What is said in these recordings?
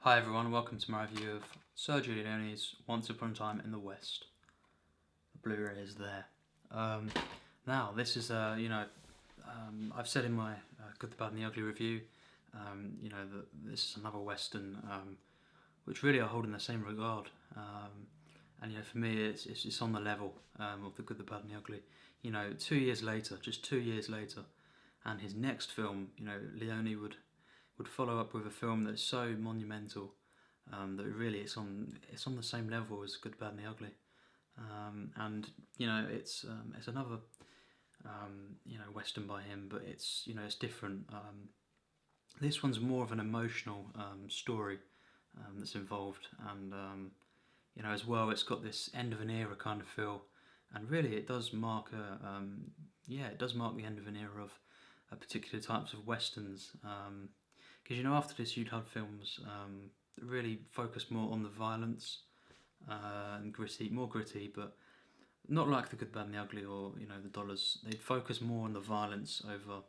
Hi everyone, welcome to my review of Sergio Leone's Once Upon a Time in the West. The Blu-ray is there. Now, this is, I've said in my Good, the Bad and the Ugly review, that this is another Western which really I hold in the same regard. And for me, it's on the level of The Good, the Bad and the Ugly. 2 years later, just 2 years later, and his next film, Leone would follow up with a film that's so monumental that really it's on the same level as Good, Bad and the Ugly. It's another Western by him, but it's different. This one's more of an emotional story that's involved, and as well, it's got this end of an era kind of feel, and really it does mark it does mark the end of an era of particular types of westerns. Because after this you'd have films that really focus more on the violence and more gritty, but not like The Good, Bad and the Ugly or The Dollars. They'd focus more on the violence over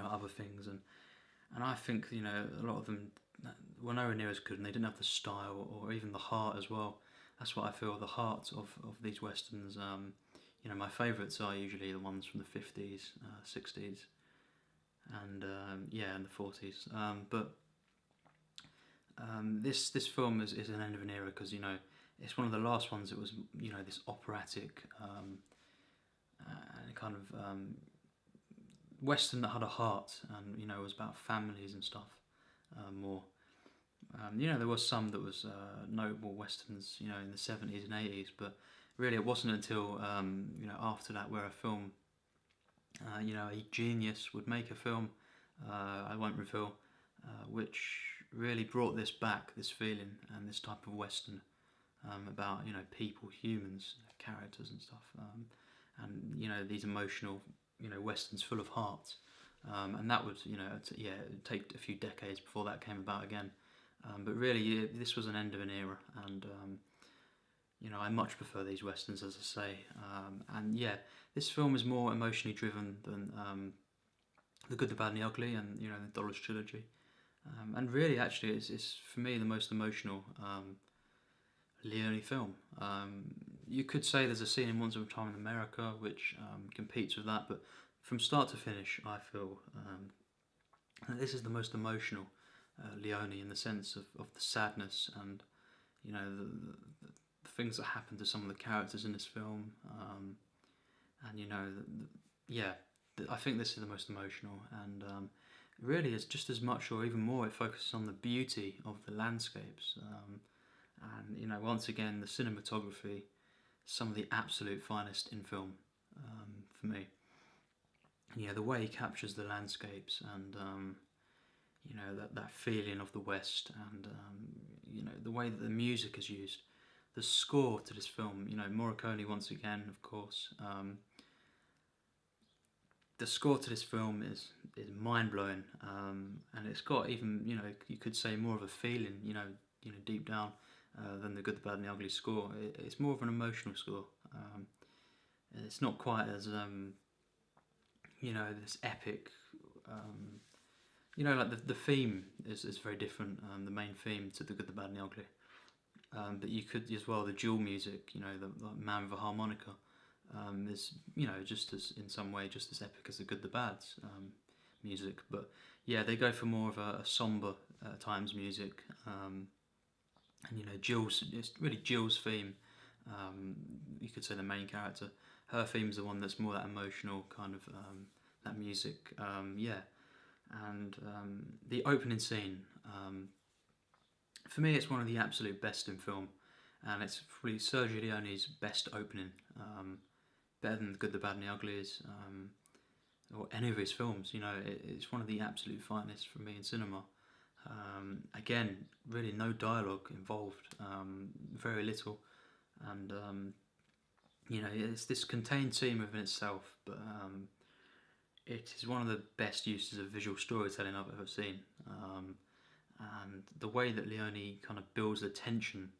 other things, and I think a lot of them were nowhere near as good, and they didn't have the style or even the heart as well. That's what I feel, the heart of these westerns. My favourites are usually the ones from the 50s, 60s, and in the 40s. This film is an end of an era because it's one of the last ones that was this operatic kind of western that had a heart, and was about families and stuff more. There was some that was notable westerns in the 70s and 80s, but really it wasn't until after that where a film a genius would make a film, I won't reveal, which really brought this back, this feeling and this type of western about people, humans, characters and stuff, and these emotional westerns full of heart, and that would it'd take a few decades before that came about again, but really this was an end of an era, and I much prefer these westerns, as I say, and this film is more emotionally driven than The Good, the Bad and the Ugly and the Dollars trilogy, and really actually it's for me the most emotional Leone film. You could say there's a scene in Once Upon a Time in America which competes with that, but from start to finish I feel that this is the most emotional Leone, in the sense of the sadness and the things that happen to some of the characters in this film, I think this is the most emotional, and really it's just as much or even more, it focuses on the beauty of the landscapes, and once again the cinematography, some of the absolute finest in film for me. The way he captures the landscapes, and that feeling of the West, and the way that the music is used, the score to this film, Morricone once again, of course. The score to this film is mind-blowing, and it's got even, you could say more of a feeling, deep down, than The Good, the Bad and the Ugly score. It's more of an emotional score. It's not quite as, this epic, like the theme is very different, the main theme to The Good, the Bad and the Ugly. But you could as well, the dual music, the man with a harmonica, is just as, in some way, just as epic as The Good, the Bad's music. But they go for more of a somber times music, and Jill's, it's really Jill's theme. You could say the main character, her theme's the one that's more that emotional kind of that music. And the opening scene. For me, it's one of the absolute best in film, and it's probably Sergio Leone's best opening, better than The Good, the Bad and the Ugly is, or any of his films. It's one of the absolute finest for me in cinema. Again, really no dialogue involved, very little, and it's this contained scene within itself, but it is one of the best uses of visual storytelling I've ever seen. And the way that Leone kind of builds the tension,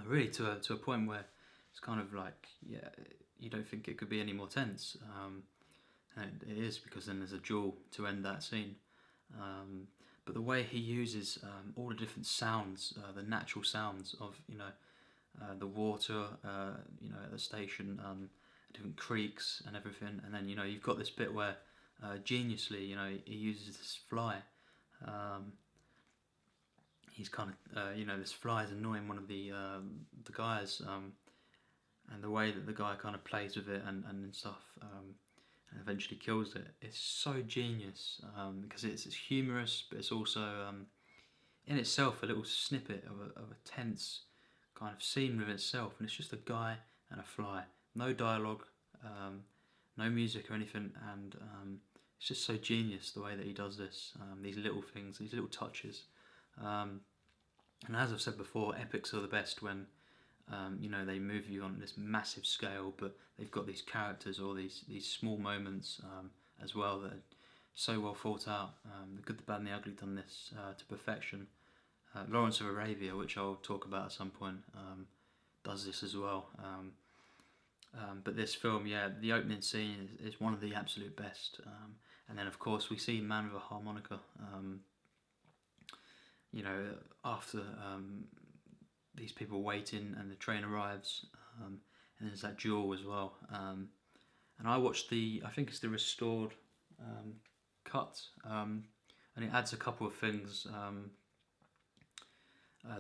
really to a point where it's kind of like, you don't think it could be any more tense, and it is, because then there's a duel to end that scene. but the way he uses all the different sounds, the natural sounds of the water, at the station, different creeks and everything, and then you've got this bit where geniusly, he uses this fly. He's kind of this fly is annoying one of the guys, and the way that the guy kind of plays with it and stuff, and eventually kills it. It's so genius, because it's humorous, but it's also in itself a little snippet of a tense kind of scene with itself, and it's just a guy and a fly, no dialogue, no music or anything, and it's just so genius the way that he does this. These little things, these little touches, and as I've said before, epics are the best when they move you on this massive scale, but they've got these characters or these small moments as well that are so well thought out. The Good, the Bad and the Ugly done this to perfection. Lawrence of Arabia, which I'll talk about at some point, does this as well. But this film, the opening scene is one of the absolute best. And then, of course, we see Man with a Harmonica. After these people waiting and the train arrives, and there's that duel as well. And I watched I think it's the restored cut, and it adds a couple of things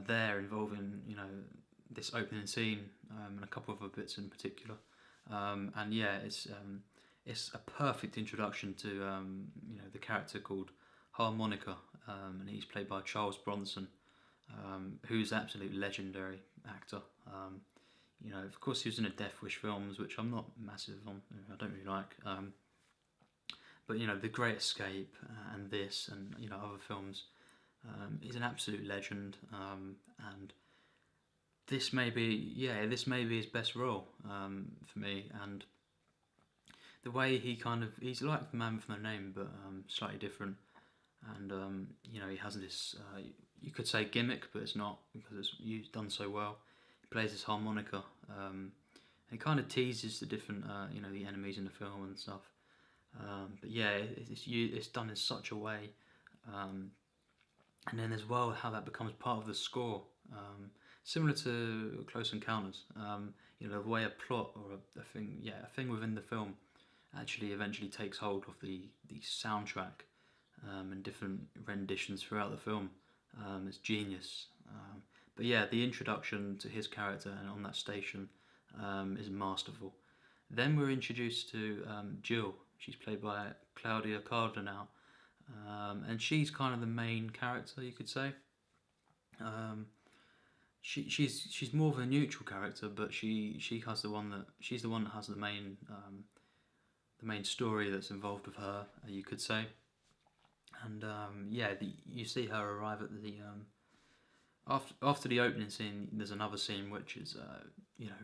there involving this opening scene, and a couple of other bits in particular. And it's a perfect introduction to the character called Harmonica, and he's played by Charles Bronson, who's an absolute legendary actor. Of course he was in the Death Wish films, which I'm not massive on, I don't really like. But The Great Escape and this and other films, he's an absolute legend. And this may be his best role for me. And the way he's like the Man with No Name, but slightly different. And he has this you could say gimmick, but it's not, because it's done so well. He plays this harmonica, and he kind of teases the different the enemies in the film and stuff. But it's done in such a way, and then as well how that becomes part of the score, similar to Close Encounters. The way a plot or a thing within the film actually eventually takes hold of the soundtrack, and different renditions throughout the film. It's genius. But the introduction to his character and on that station is masterful. Then we're introduced to Jill. She's played by Claudia Cardinale, and she's kind of the main character, you could say. She's more of a neutral character, but she's the one that has the main story that's involved with her, you could say. And you see her arrive at the after the opening scene. There's another scene which is a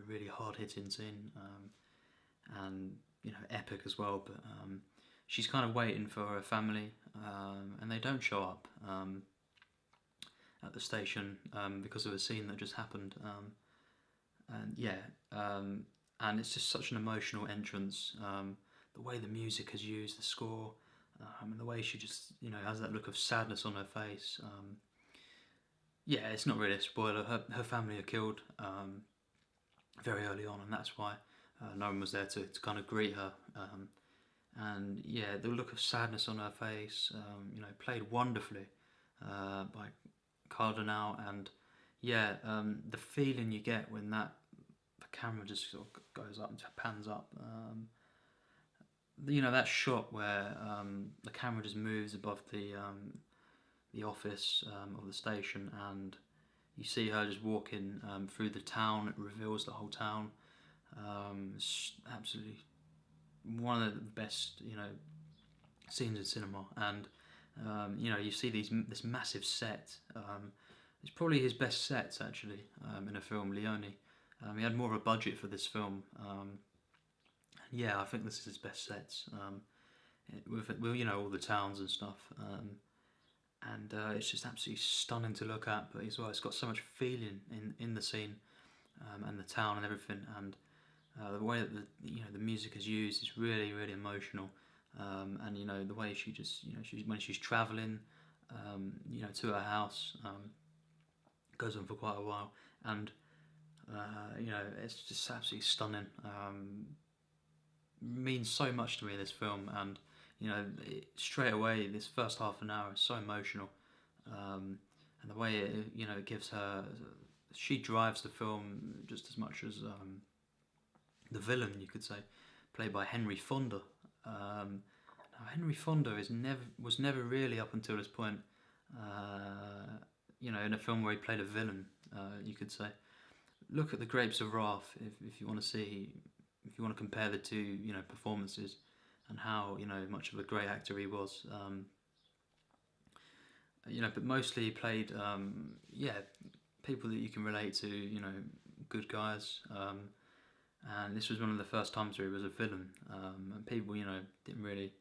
really hard hitting scene, and epic as well. But she's kind of waiting for her family, and they don't show up at the station because of a scene that just happened. And it's just such an emotional entrance. The way the music is used, the score. And the way she just, has that look of sadness on her face. It's not really a spoiler. Her family are killed very early on, and that's why no one was there to kind of greet her. And the look of sadness on her face, played wonderfully by Cardinale, and the feeling you get when the camera just sort of goes up and pans up. That shot where the camera just moves above the office of the station, and you see her just walking through the town. It reveals the whole town. It's absolutely one of the best scenes in cinema, and you see this massive set. It's probably his best sets actually in a film. Leone, he had more of a budget for this film. I think this is his best sets, with all the towns and stuff, and it's just absolutely stunning to look at. But as well, it's got so much feeling in the scene, and the town and everything, and the way that the music is used is really, really emotional, and the way she just when she's travelling, to her house. Goes on for quite a while, and it's just absolutely stunning. Means so much to me, this film, and straight away this first half an hour is so emotional, and the way it gives her, she drives the film just as much as the villain, you could say, played by Henry Fonda. Now Henry Fonda was never really, up until this point, in a film where he played a villain, you could say. Look at The Grapes of Wrath if you want to see, if you want to compare the two, performances, and how much of a great actor he was. But mostly he played people that you can relate to, good guys. And this was one of the first times where he was a villain, and people didn't really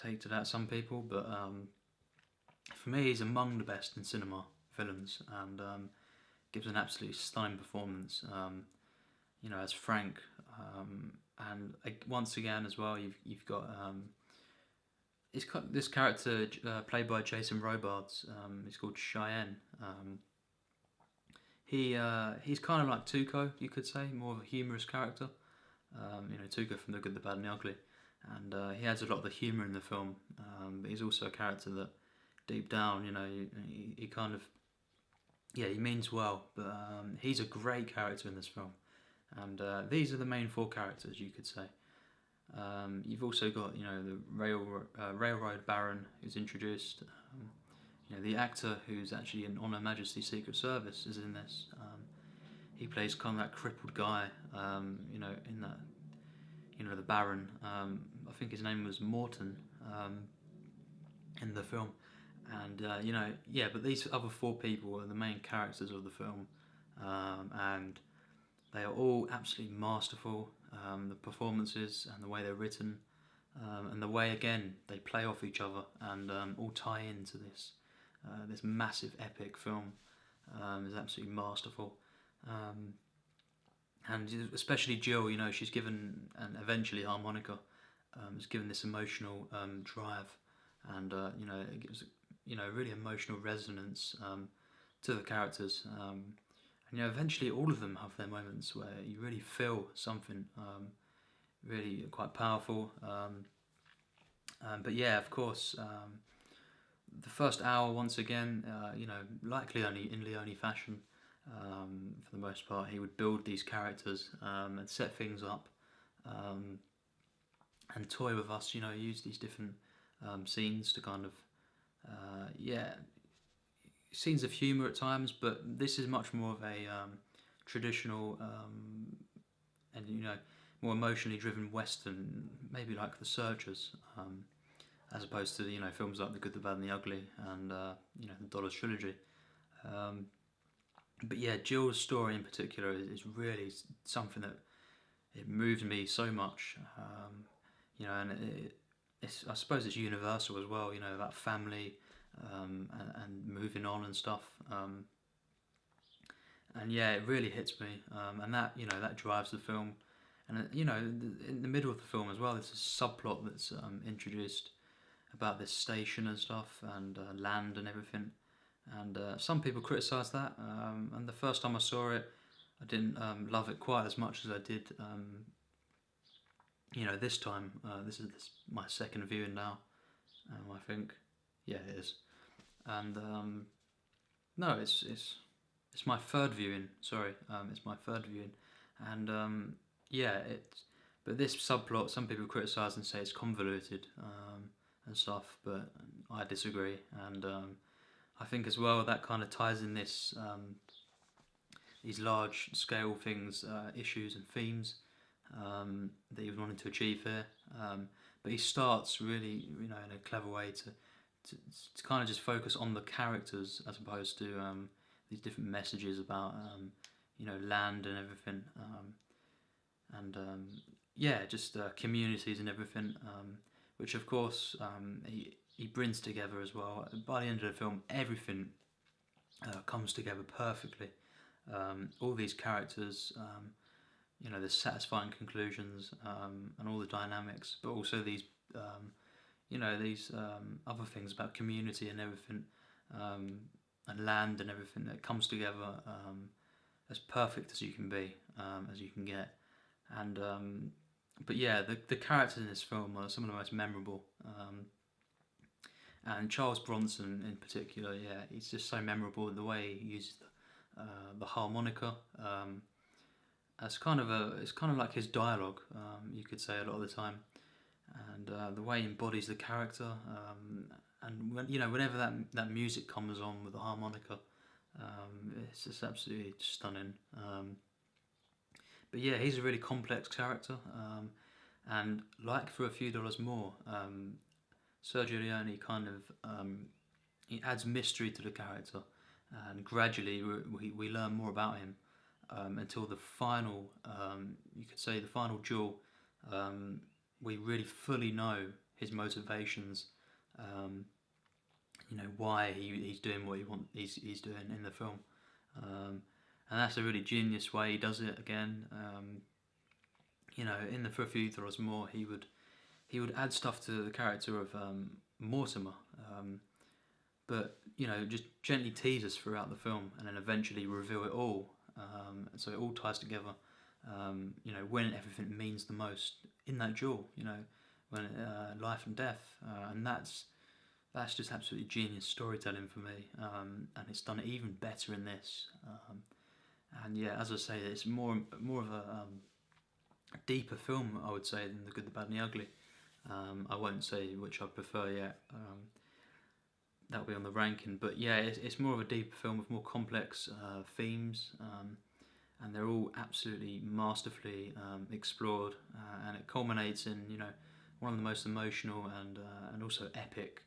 take to that, some people, but for me he's among the best in cinema villains, and gives an absolutely stunning performance, as Frank, and once again as well you've got this character played by Jason Robards. He's called Cheyenne. He's kind of like Tuco, you could say, more of a humorous character. Tuco from The Good, the Bad and the Ugly, and he adds a lot of the humour in the film. But he's also a character that, deep down, he kind of, he means well. But he's a great character in this film, and these are the main four characters, you could say. You've also got the railroad baron who's introduced. The actor who's actually on Her Majesty's Secret Service is in this. He plays kind of that crippled guy, in that, the Baron. I think his name was Morton in the film. And, but these other four people are the main characters of the film. And they are all absolutely masterful. The performances and the way they're written, and the way, again, they play off each other and all tie into this massive epic film, is absolutely masterful. And especially Jill, she's given, and eventually harmonica, is given this emotional drive, and it gives really emotional resonance to the characters. And eventually all of them have their moments where you really feel something really quite powerful. But yeah, of course, the first hour, once again, like in Leone fashion, for the most part, he would build these characters and set things up, and toy with us, use these different scenes to kind of, scenes of humour at times, but this is much more of a traditional and more emotionally driven Western, maybe like The Searchers, as opposed to films like The Good, the Bad and the Ugly, and the Dollars trilogy. But yeah, Jill's story in particular is really something that it moved me so much, and I suppose it's universal as well, about family, and moving on and stuff, and yeah, it really hits me, and that that drives the film, and in the middle of the film as well, there's a subplot that's introduced about this station and stuff, and land and everything, and some people criticise that, and the first time I saw it, I didn't love it quite as much as I did this time. This is my second viewing now, I think. Yeah, it is. And no, it's my third viewing. Sorry, it's my third viewing, and but this subplot, some people criticise and say it's convoluted and stuff, but I disagree, and I think as well that kind of ties in these large scale things, issues and themes that he was wanting to achieve here. But he starts really, in a clever way to kind of just focus on the characters as opposed to these different messages about land and everything, and just communities and everything, which of course he brings together as well. By the end of the film, everything comes together perfectly. All these characters, the satisfying conclusions, and all the dynamics, but also these you know, these other things about community and everything, and land and everything that comes together as perfect as you can be, as you can get. And but yeah, the characters in this film are some of the most memorable. And Charles Bronson in particular, yeah, he's just so memorable. The way he uses the harmonica, it's kind of like his dialogue. You could say a lot of the time, and the way he embodies the character. And when, you know, whenever that music comes on with the harmonica, it's just absolutely stunning. But yeah, he's a really complex character, and like For a Few Dollars More, Sergio Leone kind of he adds mystery to the character, and gradually we learn more about him until the final, you could say the final duel. We really fully know his motivations. You know why he's doing what he's doing in the film, and that's a really genius way he does it. Again, you know, in the For a Few Dollars More, he would add stuff to the character of Mortimer, but you know, just gently tease us throughout the film, and then eventually reveal it all. So it all ties together. You know, when everything means the most in that duel. You know, when life and death, and that's just absolutely genius storytelling for me. And it's done even better in this. And yeah, as I say, it's more of a deeper film, I would say, than The Good, the Bad, and the Ugly. I won't say which I prefer yet. That'll be on the ranking, but yeah, it's more of a deeper film with more complex themes, and they're all absolutely masterfully explored, and it culminates in, you know, one of the most emotional and also epic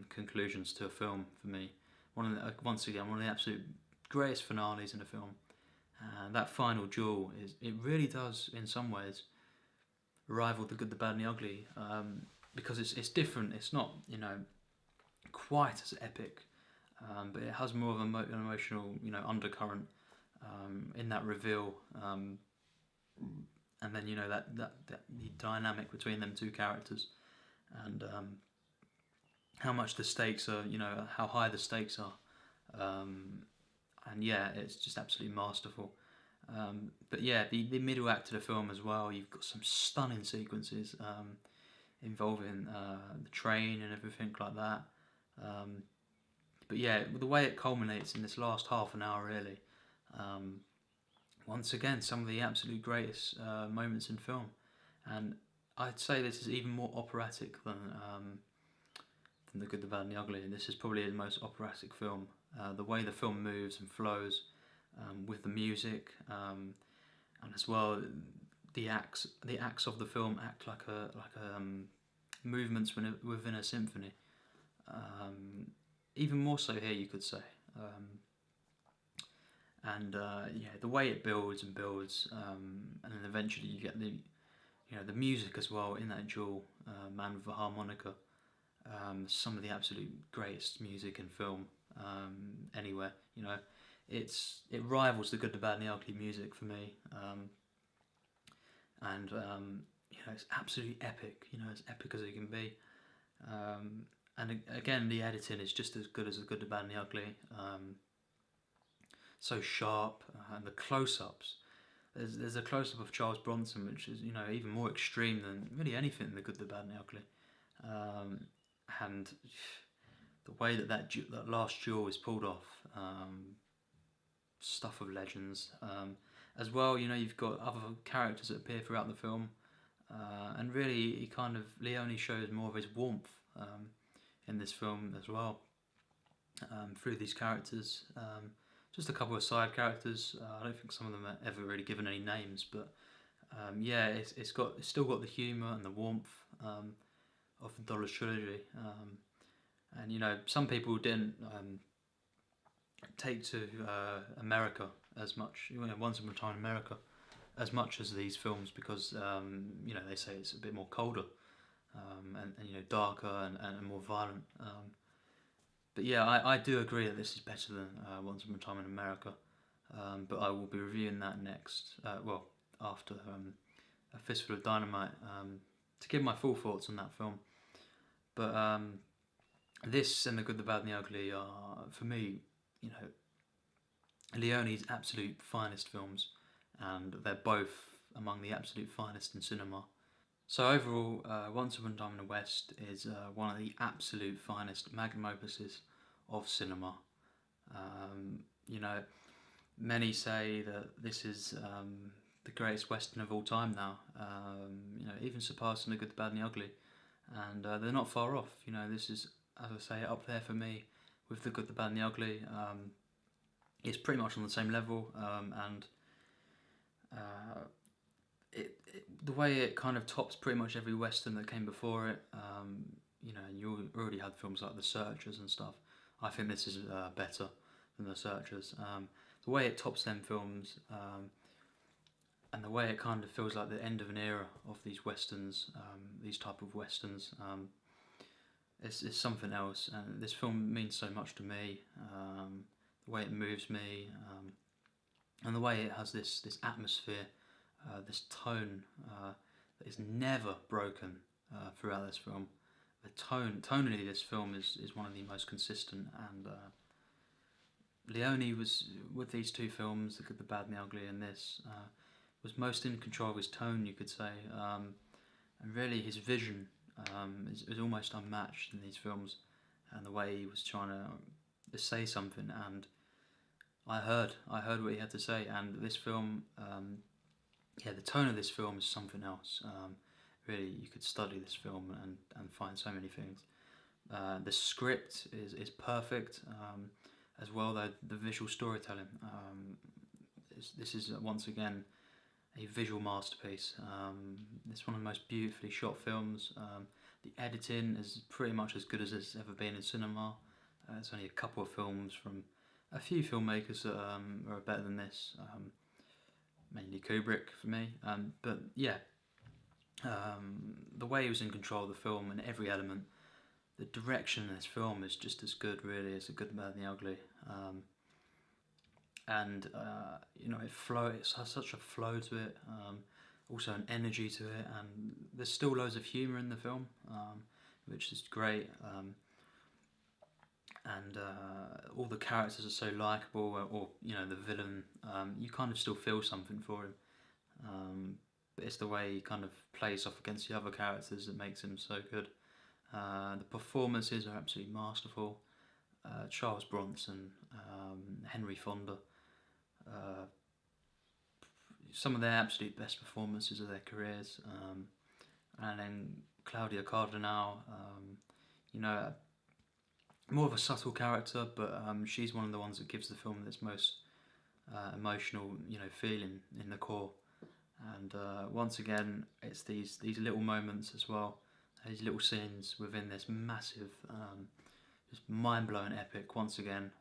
conclusions to a film for me. Once again, one of the absolute greatest finales in a film. That final duel it really does in some ways rival The Good, the Bad, and the Ugly, because it's different. It's not, you know, quite as epic, but it has more of an emotional, you know, undercurrent in that reveal, and then, you know, that the dynamic between them two characters, and how much the stakes are, you know, how high the stakes are, and yeah, it's just absolutely masterful. But yeah, the middle act of the film as well, you've got some stunning sequences involving the train and everything like that. But yeah, the way it culminates in this last half an hour, really, once again, some of the absolute greatest moments in film, and I'd say this is even more operatic than The Good, the Bad, and the Ugly. This is probably the most operatic film. The way the film moves and flows, with the music, and as well the acts of the film act like movements within a symphony. Even more so here, you could say. And yeah, the way it builds and builds, and then eventually you get the music as well in that duel, man with the harmonica. Some of the absolute greatest music in film anywhere. You know, it rivals The Good, the Bad, and the Ugly music for me. And you know, it's absolutely epic. You know, as epic as it can be. And again, the editing is just as good as The Good, the Bad, and the Ugly. So sharp, and the close-ups. There's a close-up of Charles Bronson, which is, you know, even more extreme than really anything in The Good, the Bad, and the Ugly. And the way that last duel is pulled off, stuff of legends. As well, you know, you've got other characters that appear throughout the film, and really, Leone shows more of his warmth in this film as well, through these characters. Just a couple of side characters. I don't think some of them are ever really given any names, but yeah, it's still got the humour and the warmth of the Dollars trilogy. And you know, some people didn't take to America as much, you know, Once Upon a Time in America, as much as these films, because you know, they say it's a bit more colder, and you know, darker and more violent. But yeah, I do agree that this is better than Once Upon a Time in America. But I will be reviewing that next. Well, after A Fistful of Dynamite, to give my full thoughts on that film. But this and The Good, the Bad, and the Ugly are, for me, you know, Leone's absolute finest films, and they're both among the absolute finest in cinema. So overall, Once Upon a Time in the West is one of the absolute finest magnum opuses of cinema. You know, many say that this is the greatest western of all time now. You know, even surpassing The Good, the Bad, and the Ugly, and they're not far off. You know, this is, as I say, up there for me with The Good, the Bad, and the Ugly. It's pretty much on the same level, and the way it kind of tops pretty much every western that came before it. You know, and you already had films like The Searchers and stuff. I think this is better than The Searchers. The way it tops them films, and the way it kind of feels like the end of an era of these westerns, these type of westerns, it's something else. And this film means so much to me. The way it moves me, and the way it has this atmosphere, this tone that is never broken throughout this film. The tonally, this film is one of the most consistent, and Leone was, with these two films, The Good, the Bad, and the Ugly, and this, was most in control of his tone, you could say, and really his vision is almost unmatched in these films, and the way he was trying to say something, and I heard what he had to say, and this film, the tone of this film is something else. Really, you could study this film and find so many things. The script is perfect, as well, though the visual storytelling. This is once again a visual masterpiece. It's one of the most beautifully shot films. The editing is pretty much as good as it's ever been in cinema. It's only a couple of films from a few filmmakers that are better than this. Mainly Kubrick for me. But yeah, the way he was in control of the film and every element, the direction in this film is just as good, really, as The Good, the Bad, and the Ugly. And you know, it has such a flow to it, also an energy to it, and there's still loads of humour in the film, which is great. And all the characters are so likeable, or you know, the villain, you kind of still feel something for him. But it's the way he kind of plays off against the other characters that makes him so good. The performances are absolutely masterful. Charles Bronson, Henry Fonda, some of their absolute best performances of their careers, and then Claudia Cardinale, you know, more of a subtle character, but she's one of the ones that gives the film this most emotional, you know, feeling in the core. And once again, it's these little moments as well, these little scenes within this massive, just mind-blowing epic. Once again,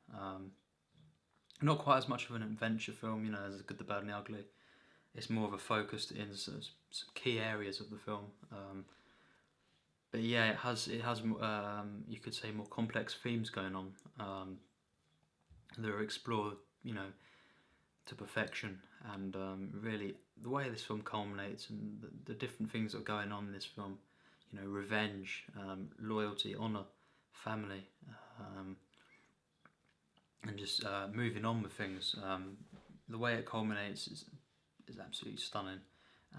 not quite as much of an adventure film, you know, as The Good, the Bad, and the Ugly. It's more of a focus in some key areas of the film. But yeah, it has you could say more complex themes going on that are explored, you know, to perfection. And really, the way this film culminates and the different things that are going on in this film, you know, revenge, loyalty, honour, family, and just moving on with things. The way it culminates is absolutely stunning.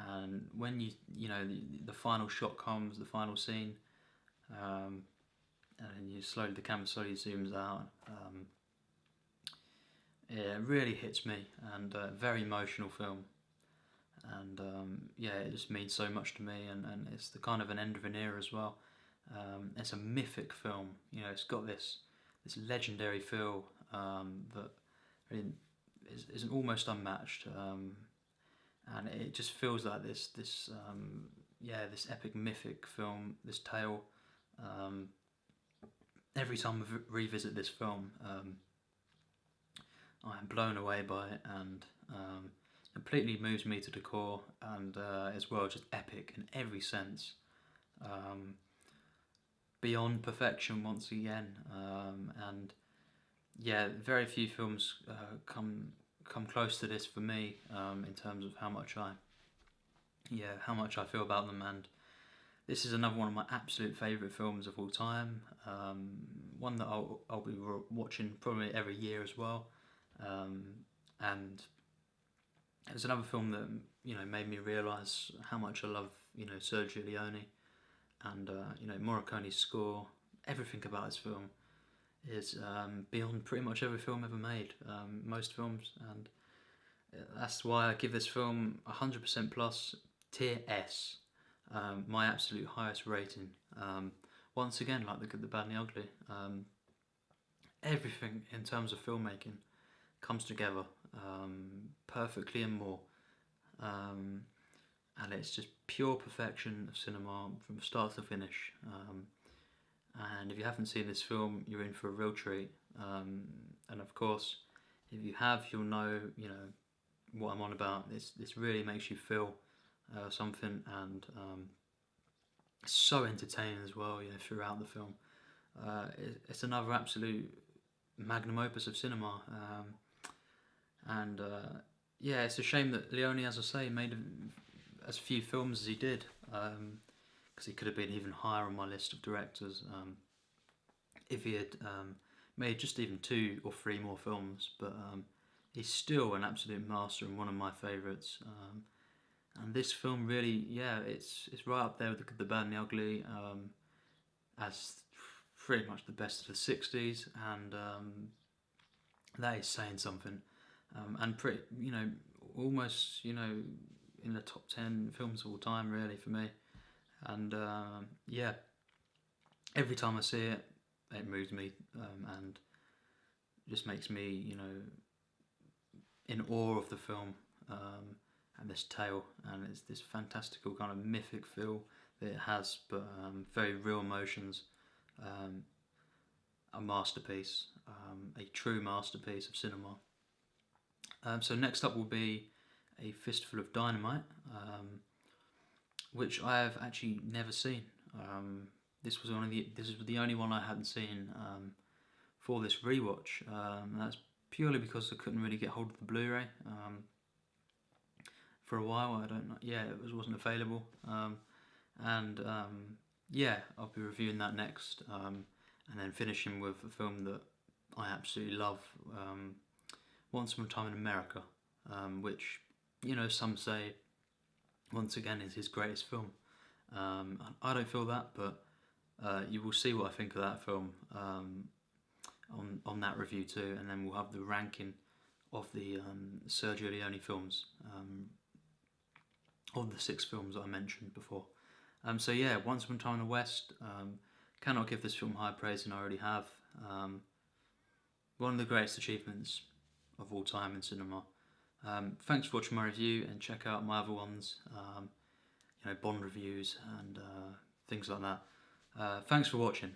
And when you know, the final shot comes, the final scene, and the camera slowly zooms out. It really hits me, and very emotional film. And yeah, it just means so much to me, and it's the kind of an end of an era as well. It's a mythic film, you know. It's got this legendary feel that is almost unmatched. And it just feels like this epic mythic film, this tale. Every time I revisit this film, I am blown away by it, and completely moves me to the core, and as well, just epic in every sense. Beyond perfection once again, and yeah, very few films come close to this for me, in terms of how much I feel about them, and This is another one of my absolute favourite films of all time. One that I'll be watching probably every year as well. And it's another film that, you know, made me realise how much I love, you know, Sergio Leone, and you know, Morricone's score. Everything about this film is beyond pretty much every film ever made. Most films, and that's why I give this film 100% plus, tier S. My absolute highest rating. Once again, like The Good, the Bad and the Ugly, everything in terms of filmmaking comes together perfectly and more. And it's just pure perfection of cinema from start to finish. And if you haven't seen this film, you're in for a real treat. And of course, if you have, you'll know, you know, what I'm on about. This really makes you feel something, and it's so entertaining as well, you know, throughout the film. It's another absolute magnum opus of cinema. And yeah, it's a shame that Leone, as I say, made as few films as he did, because he could have been even higher on my list of directors if he had made just even 2 or 3 more films. But he's still an absolute master and one of my favourites. And this film really, yeah, it's right up there with The Good, the Bad and the Ugly, as pretty much the best of the 60s, and that is saying something. And pretty, you know, almost, you know, in the top 10 films of all time, really, for me. And yeah, every time I see it, it moves me, and just makes me, you know, in awe of the film, and this tale, and it's this fantastical kind of mythic feel that it has, but very real emotions. A masterpiece, a true masterpiece of cinema. So next up will be A Fistful of Dynamite, which I have actually never seen. This was the only one I hadn't seen for this rewatch. And that's purely because I couldn't really get hold of the Blu-ray for a while. I don't know. Yeah, it wasn't available. And yeah, I'll be reviewing that next, and then finishing with a film that I absolutely love, Once Upon a Time in America, which, you know, some say once again is his greatest film. I don't feel that, but you will see what I think of that film on that review too, and then we'll have the ranking of the Sergio Leone films, of the 6 films that I mentioned before. So yeah, Once Upon a Time in the West, cannot give this film higher praise than I already have. One of the greatest achievements of all time in cinema. Thanks for watching my review, and check out my other ones, you know, Bond reviews and things like that. Thanks for watching.